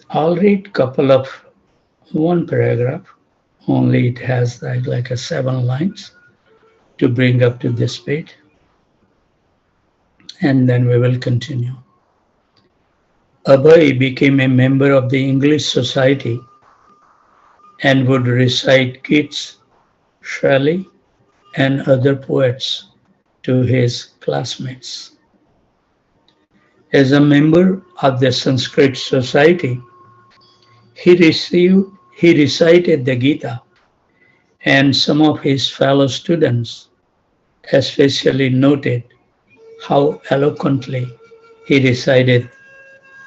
I'll read couple of one paragraph. Only it has like a 7 lines to bring up to this speed, and then we will continue. Abhay became a member of the English Society and would recite Keats, Shelley, and other poets to his classmates. As a member of the Sanskrit Society, he recited the Gita, and some of his fellow students especially noted how eloquently he recited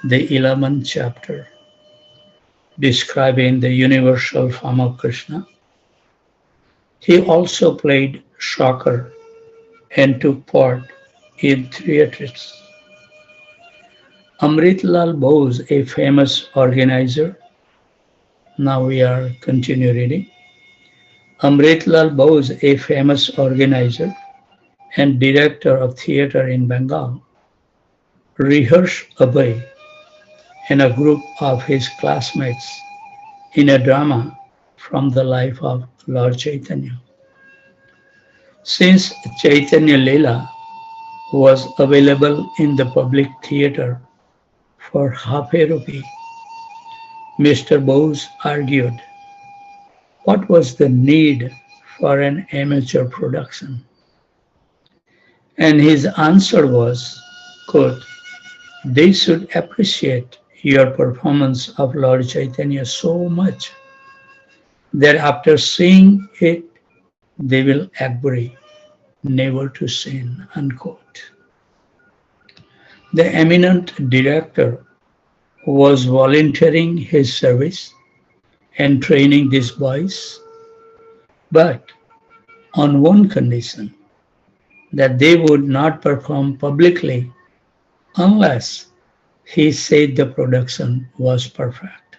the 11th chapter, describing the universal form of Krishna. He also played soccer and took part in theatres. Amritlal Bose, a famous organizer, now we are continue reading. Amritlal Bose, a famous organizer and director of theatre in Bengal, rehearsed Abhay and a group of his classmates in a drama from the life of Lord Chaitanya. Since Chaitanya Leela was available in the public theatre for half a rupee, Mr. Bose argued what was the need for an amateur production. And his answer was, quote, they should appreciate your performance of Lord Chaitanya so much that after seeing it, they will agree never to sin, unquote. The eminent director was volunteering his service and training these boys, but on one condition, that they would not perform publicly unless he said the production was perfect.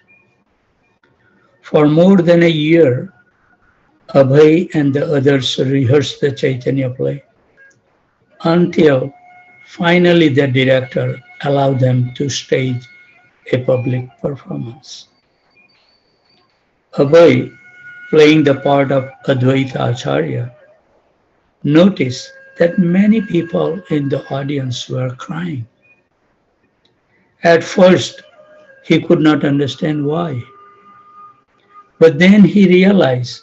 For more than a year, Abhay and the others rehearsed the Chaitanya play until finally the director allowed them to stage a public performance. Abhay, playing the part of Advaita Acharya, noticed that many people in the audience were crying. At first, he could not understand why. But then he realized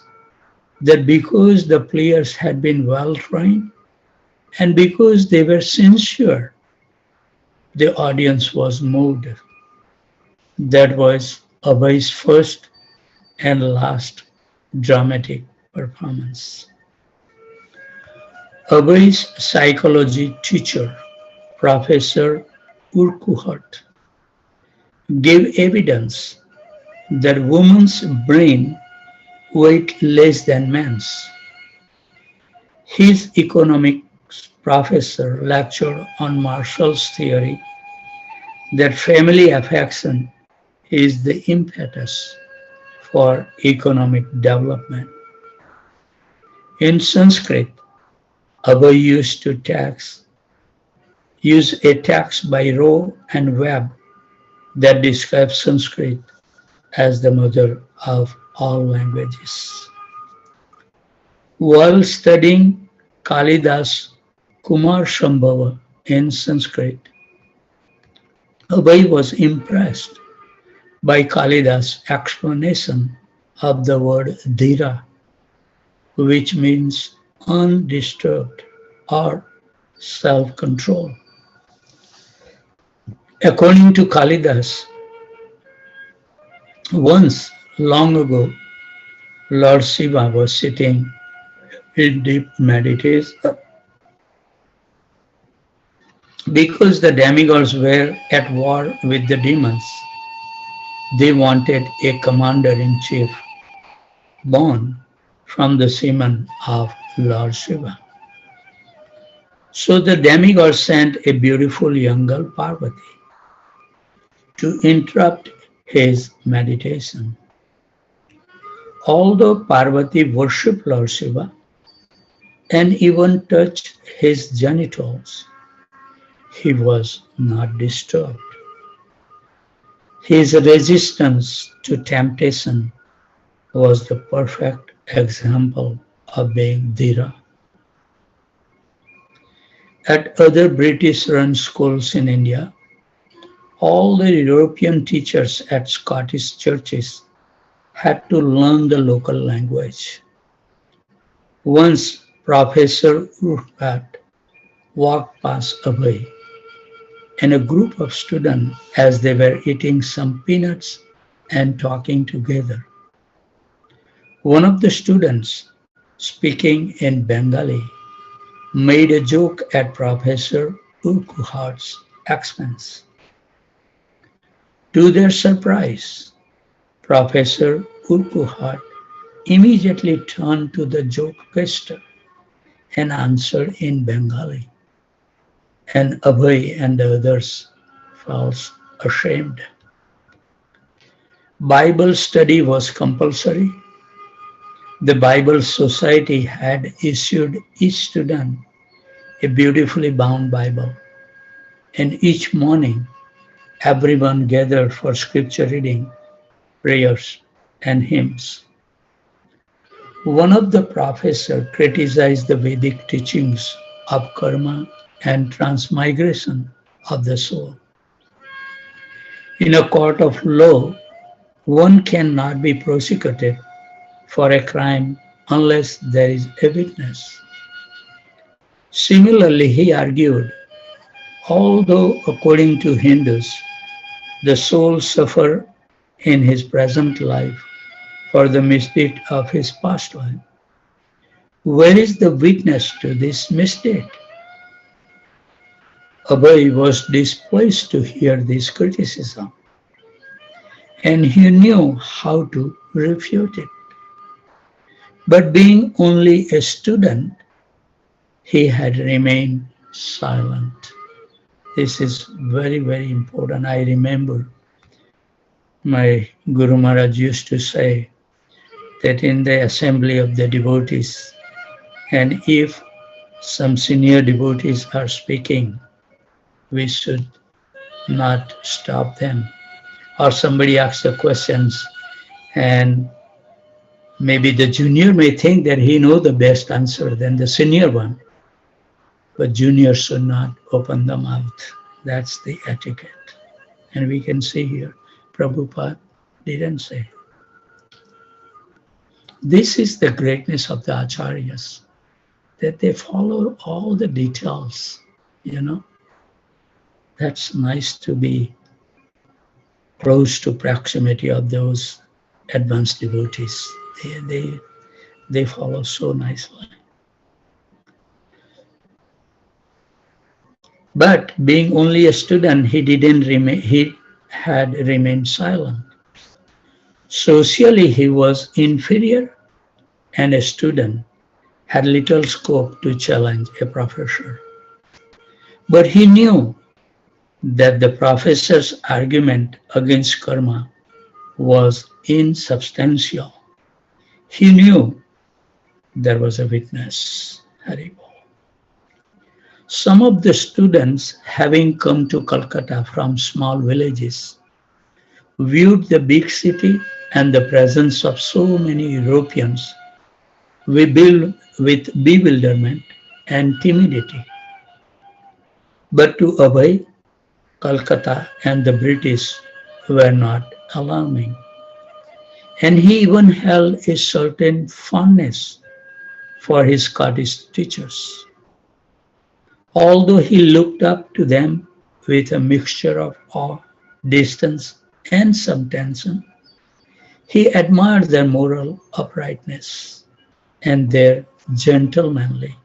that because the players had been well trained and because they were sincere, the audience was moved. That was Abhay's first and last dramatic performance. Abhay's psychology teacher, Professor Urquhart, gave evidence that woman's brain weight less than man's. His economics professor lectured on Marshall's theory that family affection is the impetus for economic development. In Sanskrit, Abhay use a text by Rowe and Webb that describes Sanskrit as the mother of all languages. While studying Kalidas Kumar Shambhava in Sanskrit, Abhay was impressed by Kalidas' explanation of the word dhira, which means undisturbed or self-control. According to Kalidas, once long ago, Lord Shiva was sitting in deep meditation because the demigods were at war with the demons. They wanted a commander-in-chief born from the semen of Lord Shiva. So the demigod sent a beautiful young girl, Parvati, to interrupt his meditation. Although Parvati worshipped Lord Shiva and even touched his genitals, he was not disturbed. His resistance to temptation was the perfect example of being Dhira. At other British-run schools in India, all the European teachers at Scottish churches had to learn the local language. Once Professor Urquhart walked past Abhay and a group of students as they were eating some peanuts and talking together. One of the students, speaking in Bengali, made a joke at Professor Urquhart's expense. To their surprise, Professor Urquhart immediately turned to the jokester and answered in Bengali, and Abhay and the others felt ashamed. Bible study was compulsory. The Bible Society had issued each student a beautifully bound Bible, and each morning everyone gathered for scripture reading, prayers, and hymns. One of the professors criticized the Vedic teachings of karma and transmigration of the soul. In a court of law, one cannot be prosecuted for a crime unless there is a witness. Similarly, he argued, although according to Hindus, the soul suffers in his present life for the misdeed of his past life, where is the witness to this misdeed? Abhay was displeased to hear this criticism, and he knew how to refute it. But being only a student, he had remained silent. This is very, very important. I remember my Guru Maharaj used to say that in the assembly of the devotees, and if some senior devotees are speaking, we should not stop them. Or somebody asks the questions, and maybe the junior may think that he knows the best answer than the senior one, but junior should not open the mouth. That's the etiquette. And we can see here, Prabhupada didn't say. This is the greatness of the Acharyas, that they follow all the details, That's nice to be close to proximity of those advanced devotees. They follow so nicely. But being only a student, he had remained silent. Socially, he was inferior, and a student had little scope to challenge a professor. But he knew that the professor's argument against karma was insubstantial. He knew there was a witness. Hari Bol. Some of the students, having come to Calcutta from small villages, viewed the big city and the presence of so many Europeans with bewilderment and timidity. But to Abhay, Calcutta and the British were not alarming. And he even held a certain fondness for his Scottish teachers. Although he looked up to them with a mixture of awe, distance, and some tension, he admired their moral uprightness and their gentlemanly,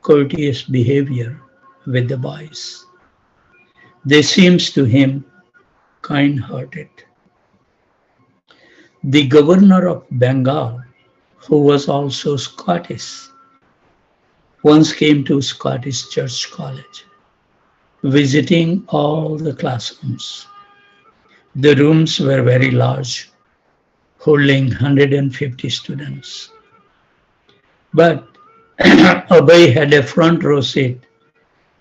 courteous behavior with the boys. They seemed to him kind-hearted. The governor of Bengal, who was also Scottish, once came to Scottish Church College, visiting all the classrooms. The rooms were very large, holding 150 students. But Abhay had a front row seat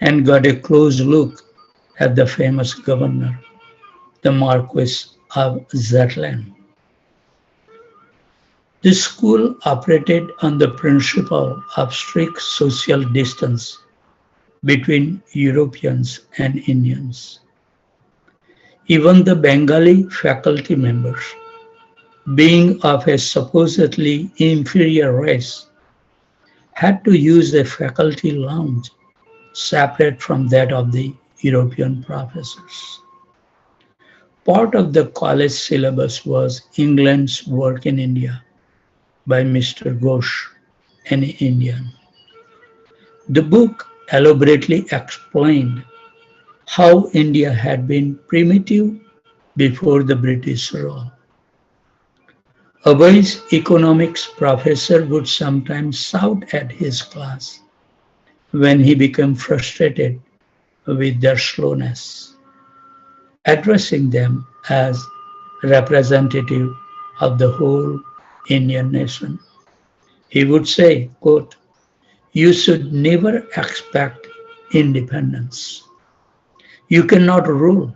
and got a close look at the famous governor. the Marquis of Zetland. The school operated on the principle of strict social distance between Europeans and Indians. Even the Bengali faculty members, being of a supposedly inferior race, had to use a faculty lounge separate from that of the European professors. Part of the college syllabus was England's work in India by Mr. Ghosh, an Indian. The book elaborately explained how India had been primitive before the British rule. Abhay's economics professor would sometimes shout at his class when he became frustrated with their slowness, addressing them as representative of the whole Indian nation. He would say, quote, "You should never expect independence. You cannot rule.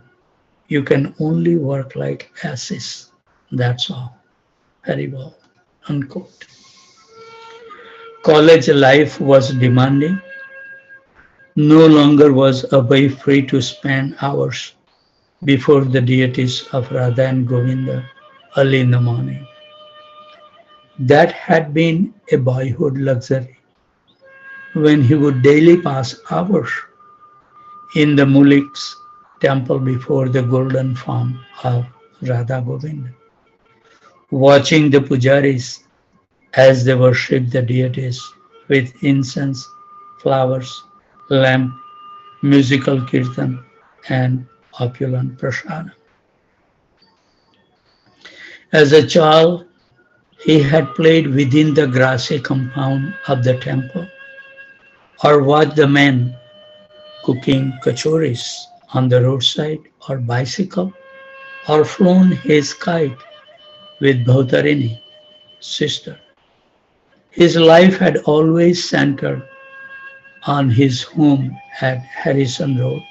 You can only work like asses. That's all. Very well." Unquote. College life was demanding. No longer was Abhay free to spend hours before the deities of Radha and Govinda early in the morning. That had been a boyhood luxury, when he would daily pass hours in the Mulik's temple before the golden form of Radha Govinda, watching the pujaris as they worship the deities with incense, flowers, lamp, musical kirtan, and opulent prasada. As a child, he had played within the grassy compound of the temple, or watched the men cooking kachoris on the roadside or bicycle, or flown his kite with Bhautarini, sister. His life had always centered on his home at Harrison Road,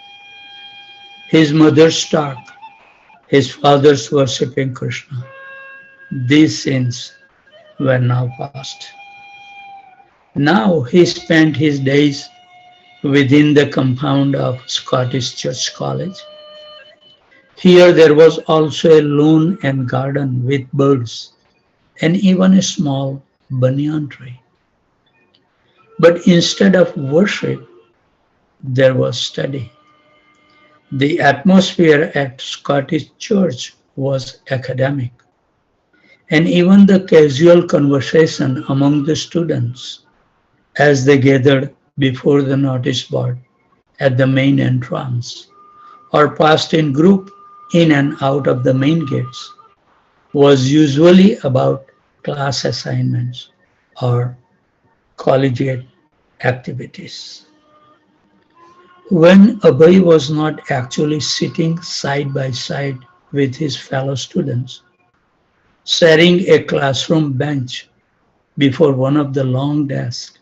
his mother's stock, his father's worshipping Krishna. These sins were now past. Now he spent his days within the compound of Scottish Church College. Here there was also a lawn and garden with birds and even a small banyan tree. But instead of worship, there was study. The atmosphere at Scottish Church was academic, and even the casual conversation among the students as they gathered before the notice board at the main entrance or passed in group in and out of the main gates was usually about class assignments or collegiate activities. When Abhay was not actually sitting side by side with his fellow students, sharing a classroom bench before one of the long desks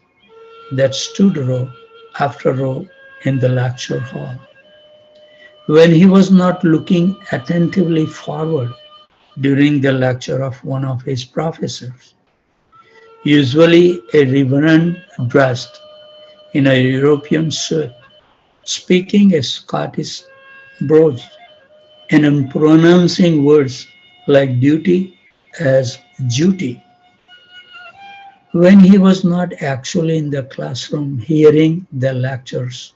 that stood row after row in the lecture hall, when he was not looking attentively forward during the lecture of one of his professors, usually a reverend dressed in a European suit, speaking a Scottish brogue and pronouncing words like duty as duty. When he was not actually in the classroom hearing the lectures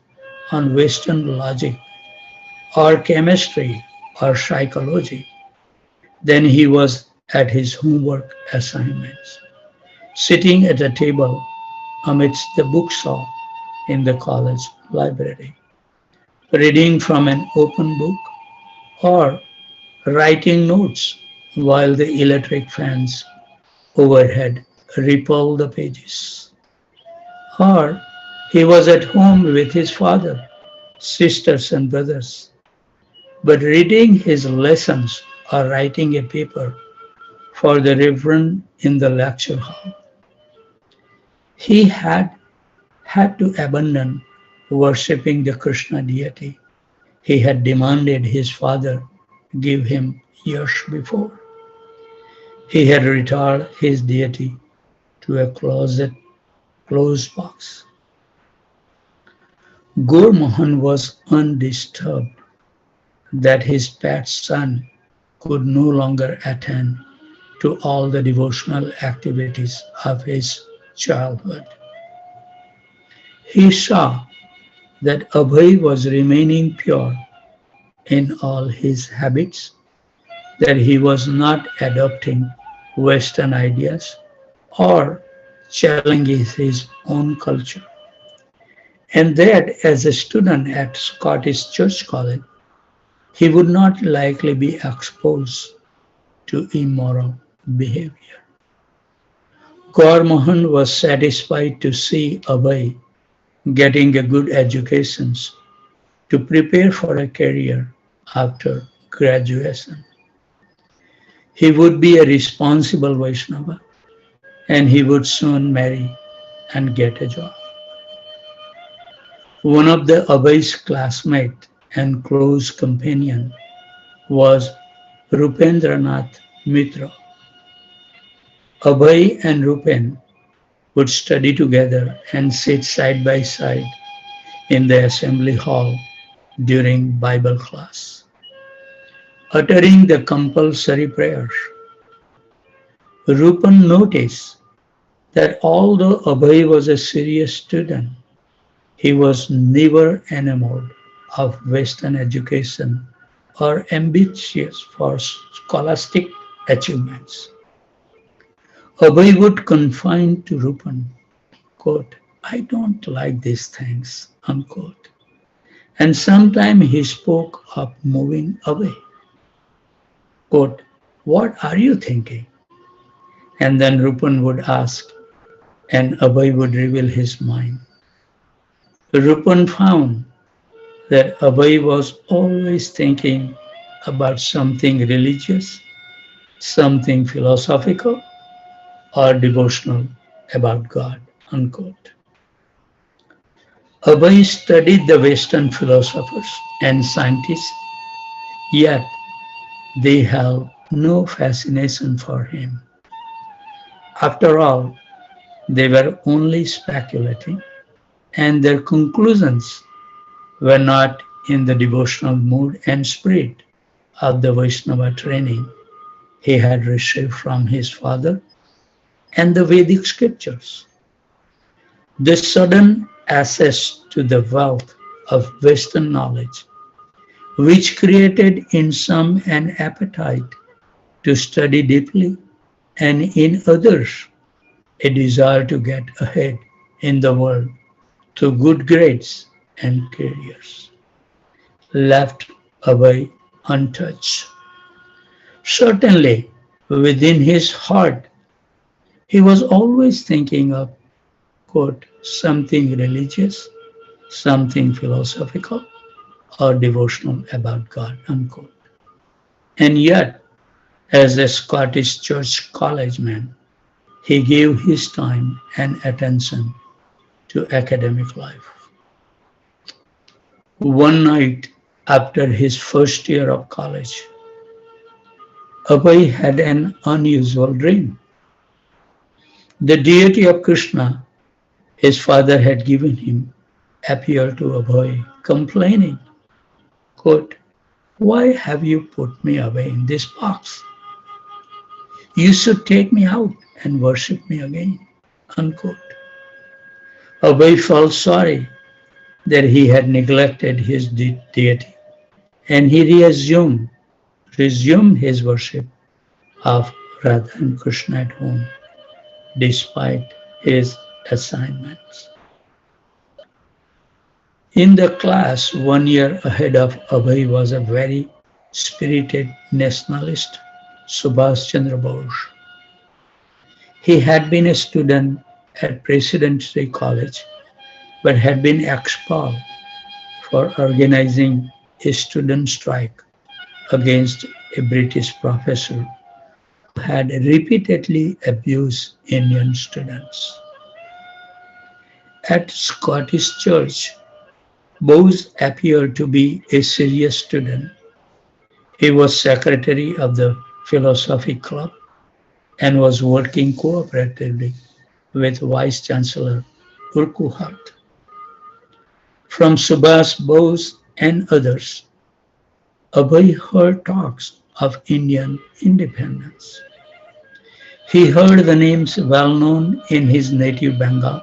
on Western logic or chemistry or psychology, then he was at his homework assignments, sitting at a table amidst the bookshelf in the college library, reading from an open book or writing notes while the electric fans overhead rippled the pages. Or he was at home with his father, sisters and brothers, but reading his lessons or writing a paper for the reverend in the lecture hall. He had to abandon worshipping the Krishna deity he had demanded his father give him years before. He had retired his deity to a closed box. Gurmohan was undisturbed that his pet son could no longer attend to all the devotional activities of his childhood. He saw that Abhay was remaining pure in all his habits, that he was not adopting Western ideas or challenging his own culture, and that as a student at Scottish Church College, he would not likely be exposed to immoral behavior. Gaur was satisfied to see Abhay getting a good education to prepare for a career after graduation. He would be a responsible Vaishnava and he would soon marry and get a job. One of the Abhay's classmates and close companion was Rupendranath Mitra. Abhay and Rupen would study together and sit side by side in the assembly hall during Bible class, uttering the compulsory prayers. Rupan noticed that although Abhay was a serious student, he was never enamored of Western education or ambitious for scholastic achievements. Abhay would confide to Rupan, quote, I don't like these things, unquote. And sometimes he spoke of moving away. Quote, what are you thinking? And then Rupan would ask, and Abhay would reveal his mind. Rupan found that Abhay was always thinking about something religious, something philosophical, or devotional about God, unquote. Abhay studied the Western philosophers and scientists, yet they held no fascination for him. After all, they were only speculating, and their conclusions were not in the devotional mood and spirit of the Vaishnava training he had received from his father and the Vedic scriptures. The sudden access to the wealth of Western knowledge, which created in some an appetite to study deeply, and in others a desire to get ahead in the world through good grades and careers, left Abhay untouched. Certainly, within his heart, he was always thinking of, quote, something religious, something philosophical, or devotional about God, unquote. And yet, as a Scottish Church College man, he gave his time and attention to academic life. One night after his first year of college, Abhay had an unusual dream. The deity of Krishna, his father had given him, appeared to Abhay, complaining, quote, why have you put me away in this box? You should take me out and worship me again, unquote. Abhay felt sorry that he had neglected his deity, and he resumed his worship of Radha and Krishna at home, despite his assignments. In the class 1 year ahead of Abhay was a very spirited nationalist, Subhash Chandra Bose. He had been a student at Presidency College, but had been expelled for organizing a student strike against a British professor who had repeatedly abused Indian students. At Scottish Church, Bose appeared to be a serious student. He was secretary of the Philosophy Club and was working cooperatively with Vice Chancellor Urquhart. From Subhas Bose and others, Abhay heard talks of Indian independence. He heard the names well known in his native Bengal: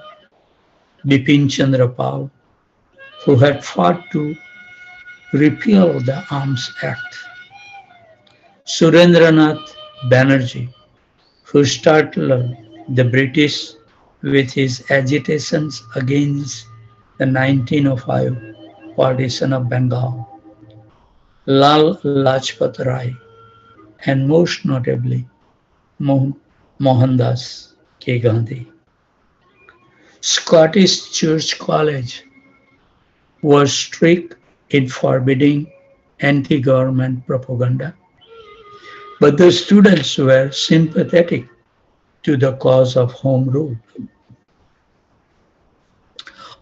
Bipin Chandra Pal, who had fought to repeal the Arms Act; Surendranath Banerjee, who startled the British with his agitations against the 1905 partition of Bengal; Lal Lajpat Rai, and most notably Mohandas K. Gandhi. Scottish Church College was strict in forbidding anti-government propaganda, but the students were sympathetic to the cause of Home Rule.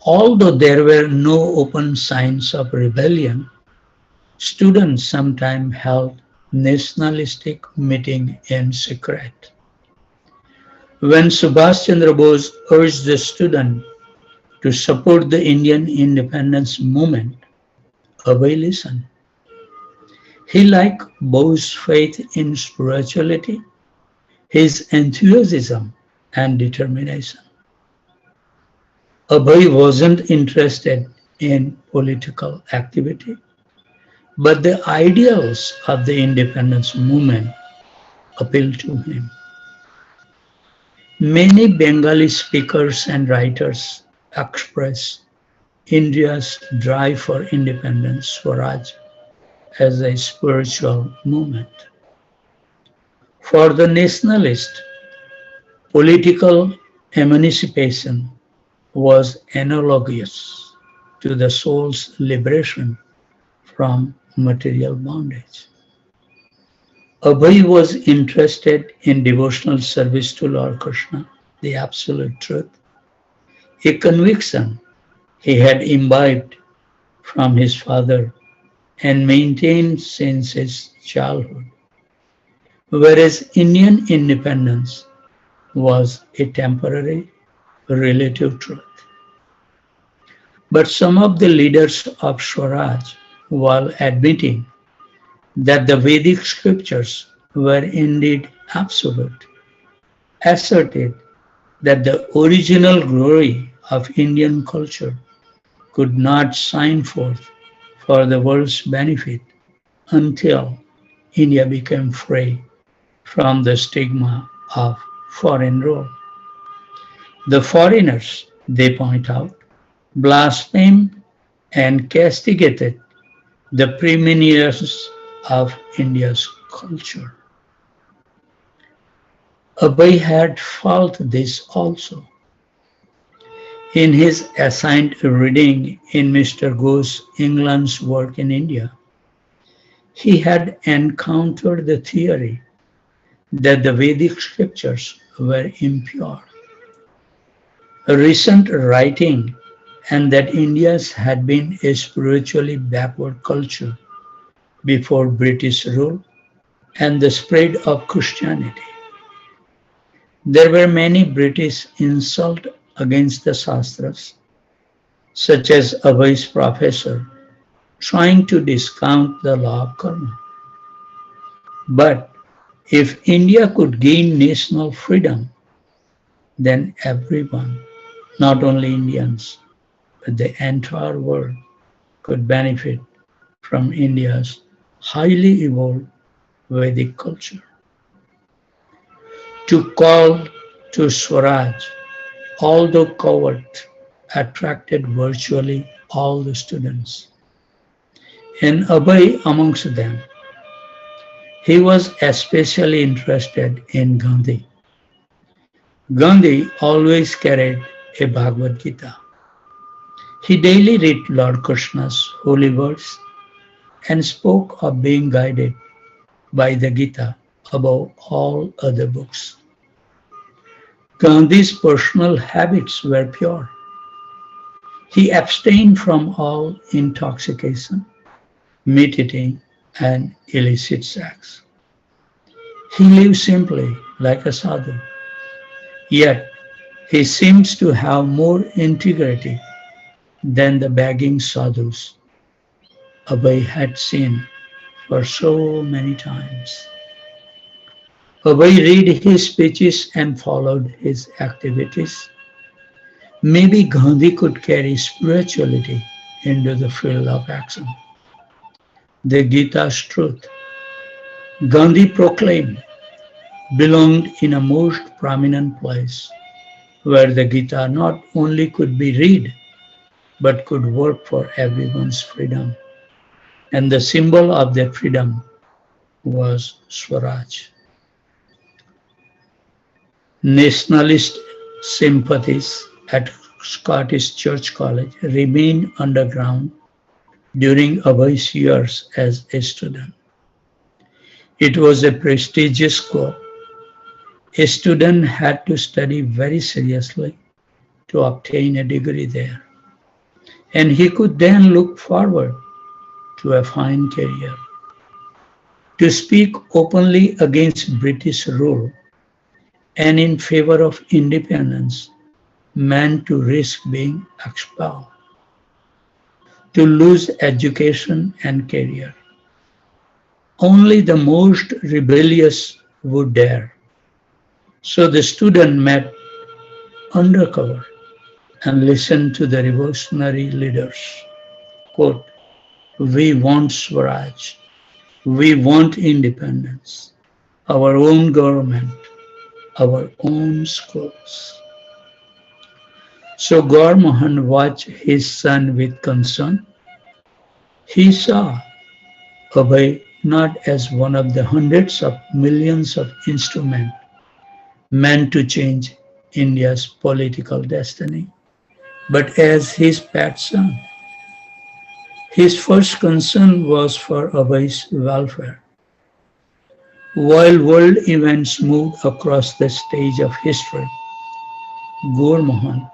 Although there were no open signs of rebellion, students sometimes held nationalistic meetings in secret. When Subhash Chandra Bose urged the students to support the Indian independence movement, Abhay listened. He liked Bose's faith in spirituality, his enthusiasm and determination. Abhay wasn't interested in political activity, but the ideals of the independence movement appealed to him. Many Bengali speakers and writers express India's drive for independence, Swaraj, as a spiritual movement. For the nationalist, political emancipation was analogous to the soul's liberation from material bondage. Abhay was interested in devotional service to Lord Krishna, the absolute truth, a conviction he had imbibed from his father and maintained since his childhood, whereas Indian independence was a temporary, relative truth. But some of the leaders of Swaraj, while admitting that the Vedic scriptures were indeed absolute, asserted that the original glory of Indian culture could not shine forth for the world's benefit until India became free from the stigma of foreign rule. The foreigners, they point out, blasphemed and castigated the preeminence of India's culture. Abhay had felt this also. In his assigned reading in Mr. Ghosh's England's work in India, he had encountered the theory that the Vedic scriptures were impure. A recent writing and that India's had been a spiritually backward culture before British rule and the spread of Christianity. There were many British insults against the Shastras, such as Abhay's professor, trying to discount the law of karma. But if India could gain national freedom, then everyone, not only Indians, but the entire world could benefit from India's highly evolved Vedic culture. To call to Swaraj, although covert, attracted virtually all the students, and Abhay amongst them. He was especially interested in Gandhi. Gandhi always carried a Bhagavad Gita. He daily read Lord Krishna's holy words and spoke of being guided by the Gita above all other books. Gandhi's personal habits were pure. He abstained from all intoxication, meat eating, and illicit sex. He lived simply like a sadhu, yet he seems to have more integrity than the begging sadhus Abhay had seen for so many times. Abhay read his speeches and followed his activities. Maybe Gandhi could carry spirituality into the field of action. The Gita's truth, Gandhi proclaimed, belonged in a most prominent place where the Gita not only could be read but could work for everyone's freedom. And the symbol of that freedom was Swaraj. Nationalist sympathies at Scottish Church College remained underground during Abhay's years as a student. It was a prestigious school. A student had to study very seriously to obtain a degree there, and he could then look forward to a fine career. To speak openly against British rule and in favor of independence meant to risk being expelled, to lose education and career. Only the most rebellious would dare. So the student met undercover and listened to the revolutionary leaders. Quote, "We want Swaraj. We want independence, our own government, our own schools." So Gaur Mohan watched his son with concern. He saw Abhay not as one of the hundreds of millions of instruments meant to change India's political destiny, but as his pet son. His first concern was for Abhay's welfare. While world events moved across the stage of history, Gaur Mohan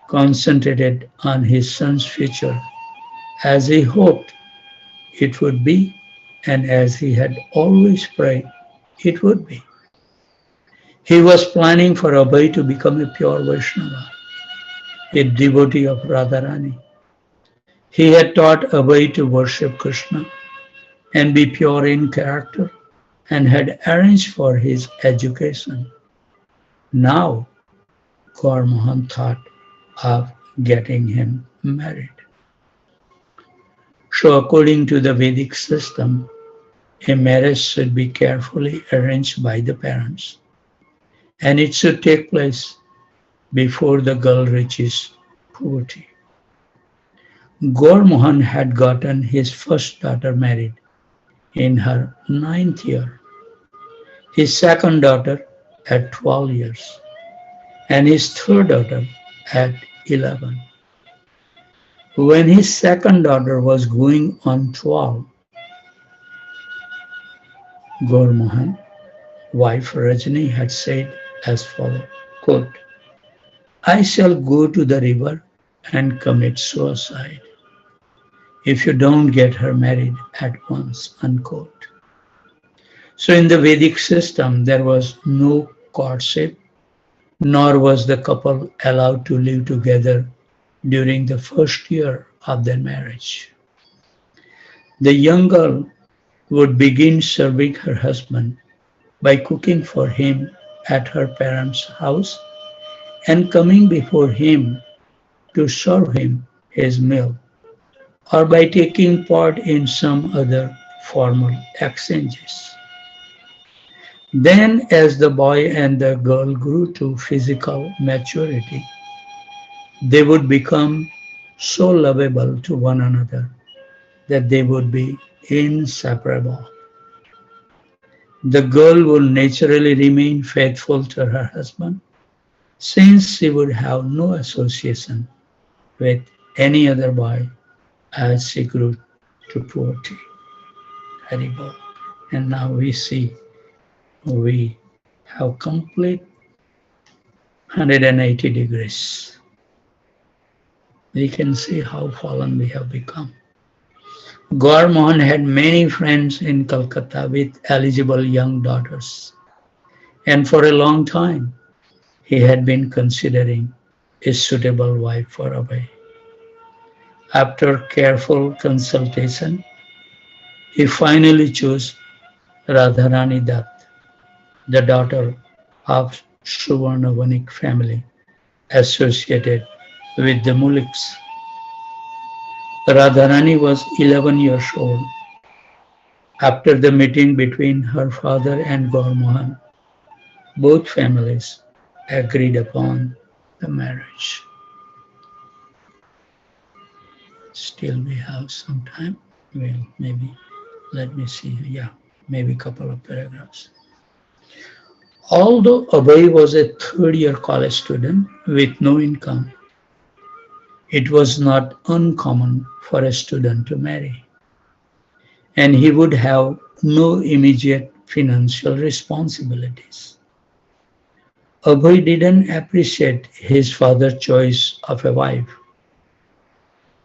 concentrated on his son's future as he hoped it would be and as he had always prayed it would be. He was planning for Abhay to become a pure Vaishnava, a devotee of Radharani. He had taught Abhay to worship Krishna and be pure in character and had arranged for his education. Now, Gaur Mohan thought of getting him married. So according to the Vedic system, a marriage should be carefully arranged by the parents, and it should take place before the girl reaches puberty. Gaur Mohan had gotten his first daughter married in her 9th year, his second daughter at 12 years, and his third daughter at 11. When his second daughter was going on 12, Gaur Mohan, wife Rajni, had said as follows, quote, "I shall go to the river and commit suicide if you don't get her married at once," unquote. So in the Vedic system, there was no courtship, nor was the couple allowed to live together during the first year of their marriage. The young girl would begin serving her husband by cooking for him at her parents' house and coming before him to serve him his meal, or by taking part in some other formal exchanges. Then, as the boy and the girl grew to physical maturity, they would become so lovable to one another that they would be inseparable. The girl will naturally remain faithful to her husband since she would have no association with any other boy as she grew to puberty. Haribol. And now we see we have complete 180 degrees. We can see how fallen we have become. Gaur Mohan had many friends in Calcutta with eligible young daughters, and for a long time he had been considering a suitable wife for Abhay. After careful consultation, he finally chose Radharani Dutt, the daughter of Suvarnavanik family associated with the Muliks. Radharani was 11 years old. After the meeting between her father and Gaur Mohan, both families agreed upon the marriage. Still we have some time. Well, maybe, let me see. Yeah, maybe a couple of paragraphs. Although Abhay was a third-year college student with no income, it was not uncommon for a student to marry, and he would have no immediate financial responsibilities. Abhay didn't appreciate his father's choice of a wife.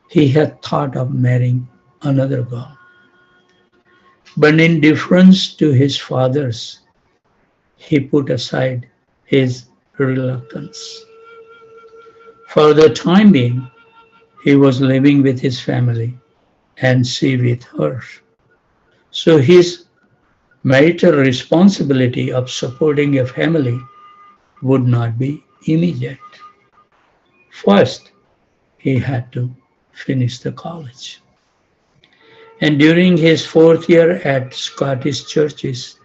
He had thought of marrying another girl. But in deference to his father's, he put aside his reluctance. For the time being, he was living with his family and she with hers. So his marital responsibility of supporting a family would not be immediate. First, he had to finish the college. And during his fourth year at Scottish churches,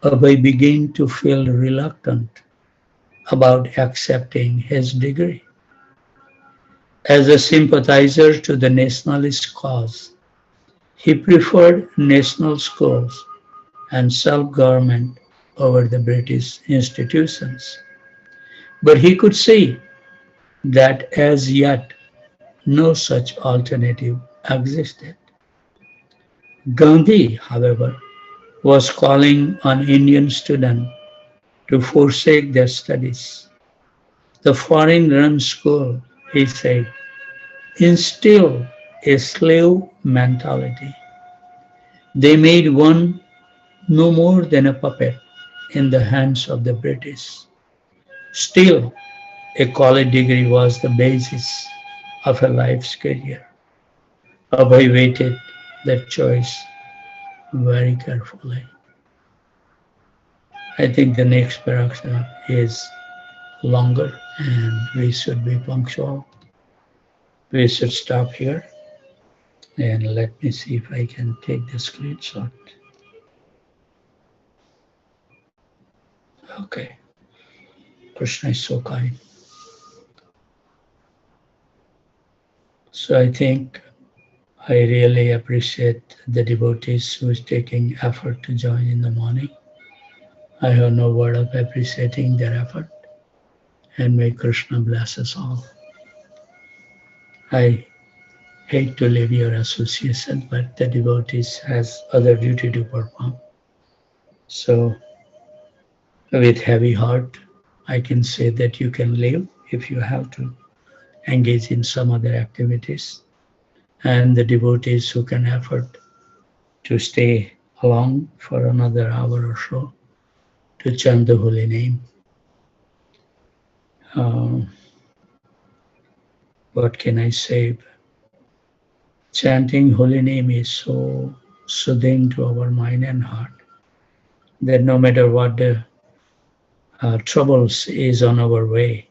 Abhay began to feel reluctant about accepting his degree. As a sympathizer to the nationalist cause, he preferred national schools and self-government over the British institutions. But he could see that as yet no such alternative existed. Gandhi, however, was calling on Indian students to forsake their studies. The foreign-run school, he said, instilled a slave mentality. They made one no more than a puppet in the hands of the British. Still, a college degree was the basis of a life's career. Abhay weighted that choice very carefully. I think the next paragraph is longer and we should be punctual. We should stop here and let me see if I can take the screenshot. Okay, Krishna is so kind. So I think I really appreciate the devotees who is taking effort to join in the morning. I have no word of appreciating their effort, and may Krishna bless us all. I hate to leave your association, but the devotees has other duty to perform. So with heavy heart, I can say that you can leave if you have to engage in some other activities. And the devotees who can afford to stay along for another hour or so to chant the holy name. What can I say? Chanting holy name is so soothing to our mind and heart that no matter what the troubles is on our way,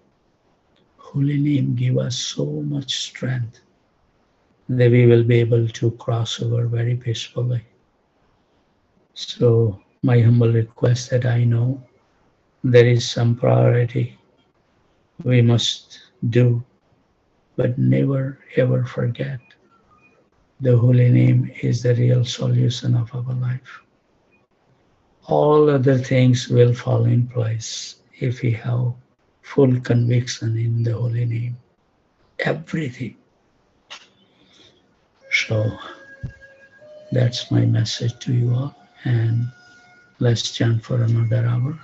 holy name give us so much strength that we will be able to cross over very peacefully. So my humble request that I know there is some priority we must do, but never ever forget the holy name is the real solution of our life. All other things will fall in place if we have full conviction in the holy name. Everything. So that's my message to you all, and let's chant for another hour.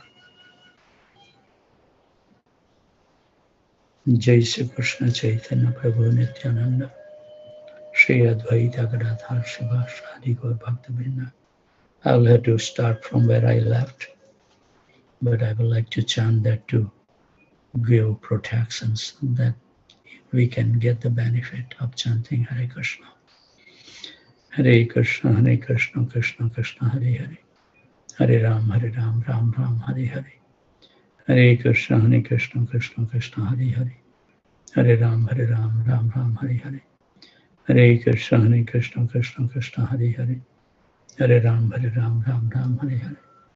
Jai Shri Krishna Chaitanya Prabhu Nityananda Sri Advaita Gadadhar Srivas Adi Gaur Bhaktivinoda. I'll have to start from where I left, but I would like to chant that to give protections that we can get the benefit of chanting Hare Krishna. Hare Krishna, Krishna Krishna, Hare Hare. Hare Ram, Ram Ram, Hare Hare. Hare Krishna, Krishna Krishna, Hare Hare. Hare Ram, Ram Ram, Hare Hare. Hare Krishna, Krishna Krishna, Hare Hare. Hare Ram, Ram Ram, Hare Hare.